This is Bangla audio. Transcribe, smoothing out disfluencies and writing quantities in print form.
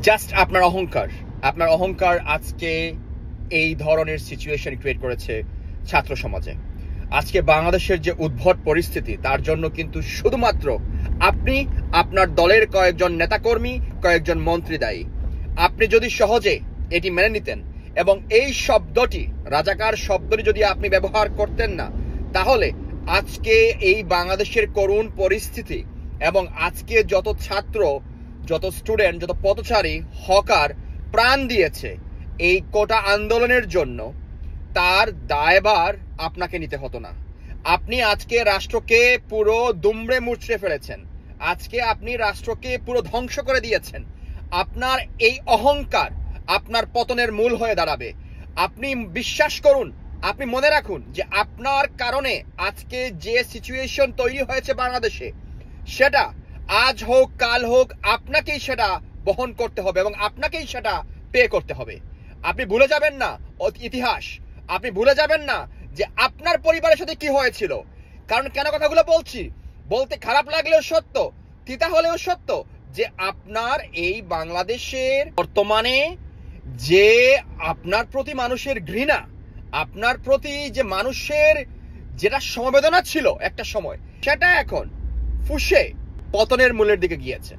জাস্ট আপনার অহংকার আজকে এই ধরনের সিচুয়েশন ক্রিয়েট করেছে ছাত্র সমাজে। আজকে বাংলাদেশের যে উদ্ভট পরিস্থিতি, তার জন্য কিন্তু শুধুমাত্র আপনি, আপনার দলের কয়েকজন নেতাকর্মী, কয়েকজন মন্ত্রী দায়ী। আপনি যদি সহজে এটি মেনে নিতেন এবং এই শব্দটি, রাজাকার শব্দটি যদি আপনি ব্যবহার করতেন না, তাহলে আজকে এই বাংলাদেশের করুণ পরিস্থিতি এবং আজকে যত ছাত্র, যত স্টুডেন্ট, যত পথচারী, হকার প্রাণ দিয়েছে এই কোটা আন্দোলনের জন্য, তার দায়ভার আপনাকে নিতে হতো না। আপনি আজকে রাষ্ট্রকে পুরো দুমড়ে মুচড়ে ফেলেছেন। আজকে আপনি রাষ্ট্রকে পুরো ধ্বংস করে দিয়েছেন। আপনার এই অহংকার আপনার পতনের মূল হয়ে দাঁড়াবে। আপনি বিশ্বাস করুন, আপনি মনে রাখুন যে আপনার কারণে আজকে যে সিচুয়েশন তৈরি হয়েছে বাংলাদেশে, সেটা আজ হোক কাল হোক আপনাকেই সেটা বহন করতে হবে এবং আপনাকেই সেটা পে করতে হবে। আপনি ভুলে যাবেন না ইতিহাস, আপনি ভুলে যাবেন না যে আপনার পরিবারের সাথে কি হয়েছিল। কারণ কেন কথাগুলো বলছি, বলতে খারাপ লাগলেও সত্য, তিতা হলেও সত্য, যে আপনার এই বাংলাদেশের বর্তমানে যে আপনার প্রতি মানুষের ঘৃণা, আপনার প্রতি যে মানুষের যেটা সমবেদনা ছিল একটা সময়, সেটা এখন ফুঁসে পতনের মূলের দিকে গিয়েছে।